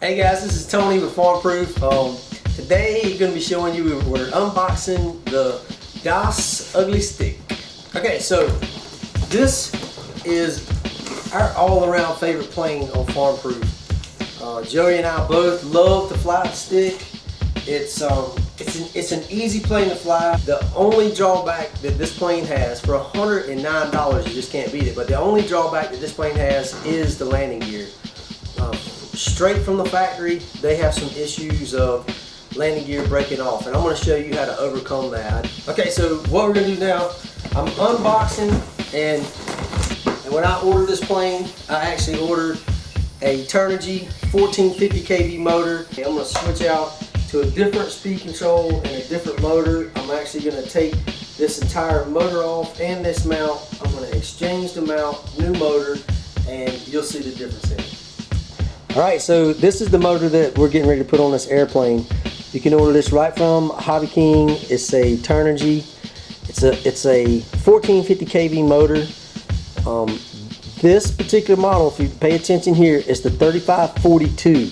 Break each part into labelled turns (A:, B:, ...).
A: Hey guys, this is Tony with FarmProof. Today I'm going to be showing you, we're unboxing the Ugly Stik. Okay, so this is our all-around favorite plane on FarmProof. Joey and I both love to fly the stick. It's an easy plane to fly. The only drawback that this plane has, for $109 you just can't beat it, but the only drawback that this plane has is the landing gear. Straight from the factory, they have some issues of landing gear breaking off, and I'm going to show you how to overcome that. Okay, so what we're going to do now, I'm unboxing, and when I ordered this plane, I actually ordered a Turnigy 1450 kV motor. I'm going to switch out to a different speed control and a different motor. I'm actually going to take this entire motor off and this mount. I'm going to exchange the mount, new motor, and you'll see the difference in it. Alright, so this is the motor that we're getting ready to put on this airplane. You can order this right from Hobby King. It's a Turnigy. It's a 1450 kV motor. This particular model, if you pay attention here, is the 3542.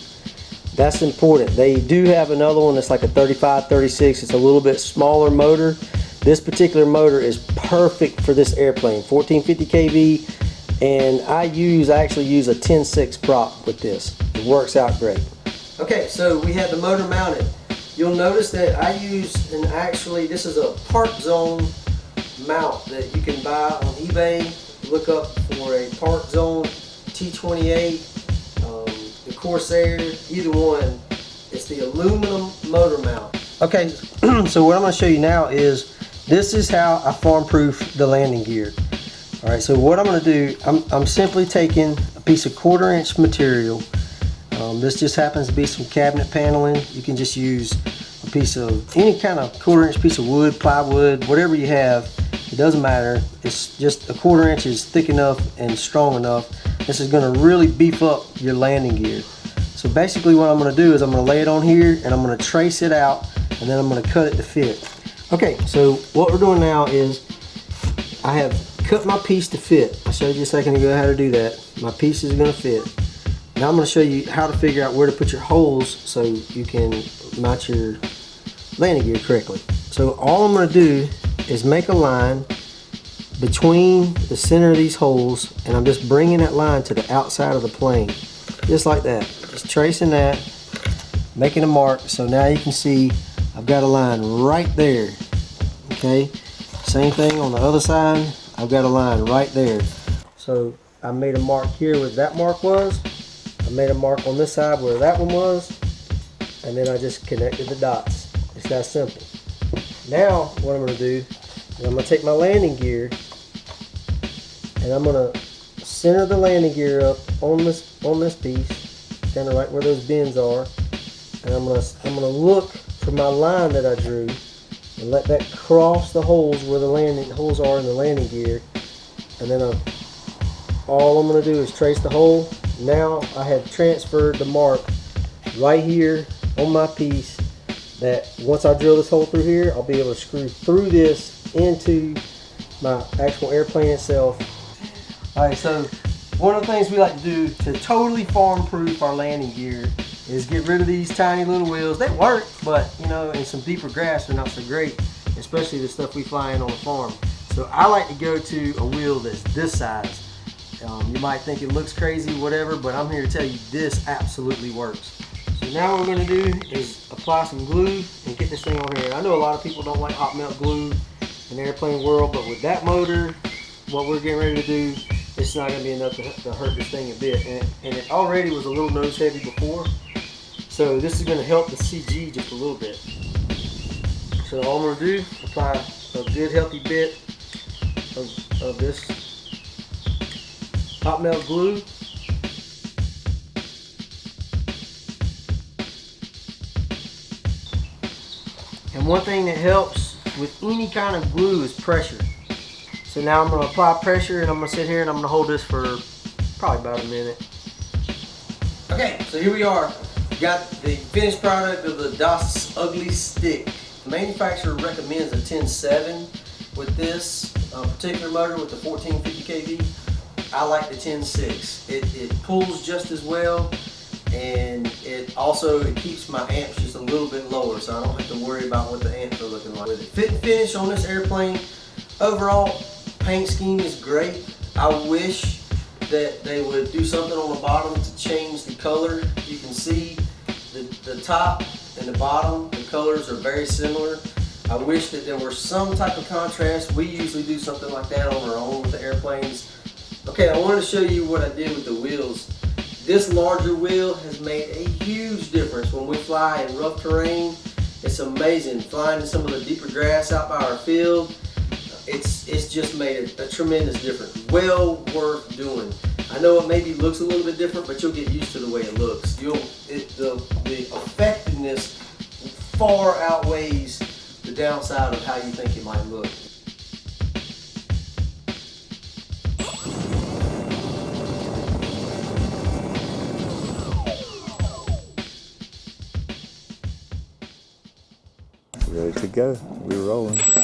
A: That's important. They do have another one that's like a 3536. It's a little bit smaller motor. This particular motor is perfect for this airplane, 1450 kV. And I actually use a 10.6 prop with this. It works out great. Okay, so we have the motor mounted. You'll notice that I use, and actually this is a Park Zone mount that you can buy on eBay. Look up for a Park Zone T28, the Corsair, either one. It's the aluminum motor mount. Okay, so what I'm going to show you now is, this is how I farm-proof the landing gear. Alright, so what I'm going to do, I'm simply taking a piece of 1/4 inch material. This just happens to be some cabinet paneling. You can just use a piece of, any kind of 1/4 inch piece of wood, plywood, whatever you have. It doesn't matter. It's just a 1/4 inch is thick enough and strong enough. This is going to really beef up your landing gear. So basically what I'm going to do is I'm going to lay it on here and I'm going to trace it out, and then I'm going to cut it to fit. Okay, so what we're doing now is I have cut my piece to fit. I showed you a second ago how to do that. My piece is going to fit. Now I'm going to show you how to figure out where to put your holes so you can mount your landing gear correctly. So all I'm going to do is make a line between the center of these holes, and I'm just bringing that line to the outside of the plane. Just like that. Just tracing that, making a mark. So now you can see I've got a line right there. Okay. Same thing on the other side. I've got a line right there. So I made a mark here where that mark was. I made a mark on this side where that one was. And then I just connected the dots. It's that simple. Now what I'm going to do is I'm going to take my landing gear and I'm going to center the landing gear up on this piece, kind of right where those bends are. And I'm going to look for my line that I drew, and let that cross the holes where the holes are in the landing gear, and then all I'm going to do is trace the hole. Now I have transferred the mark right here on my piece, that once I drill this hole through here, I'll be able to screw through this into my actual airplane itself. Alright, so one of the things we like to do to totally farm-proof our landing gear is get rid of these tiny little wheels. They work, but you know, in some deeper grass they're not so great, especially the stuff we fly in on the farm. So I like to go to a wheel that's this size. You might think it looks crazy, whatever, but I'm here to tell you this absolutely works. So now what we're going to do is apply some glue and get this thing on here. I know a lot of people don't like hot melt glue in the airplane world, but with that motor, what we're getting ready to do, it's not going to be enough to hurt this thing a bit. And it already was a little nose heavy before. So this is going to help the CG just a little bit. So all I'm going to do, apply a good healthy bit of this hot melt glue. And one thing that helps with any kind of glue is pressure. So now I'm going to apply pressure, and I'm going to sit here and I'm going to hold this for probably about a minute. Okay, so here we are. Got the finished product of the Ugly Stik. The manufacturer recommends a 10.7 with this particular motor with the 1450 kV. I like the 10.6. It pulls just as well. and it keeps my amps just a little bit lower, so I don't have to worry about what the amps are looking like with it. Fit and finish on this airplane, overall paint scheme is great. I wish that they would do something on the bottom to change the color. You can see the top and the bottom, the colors are very similar. I wish that there were some type of contrast. We usually do something like that on our own with the airplanes. Okay, I wanted to show you what I did with the wheels. This larger wheel has made a huge difference when we fly in rough terrain. It's amazing. Flying in some of the deeper grass out by our field, it's just made a tremendous difference. Well worth doing. I know it maybe looks a little bit different, but you'll get used to the way it looks. The effectiveness far outweighs the downside of how you think it might look.
B: Ready to go. We're rolling.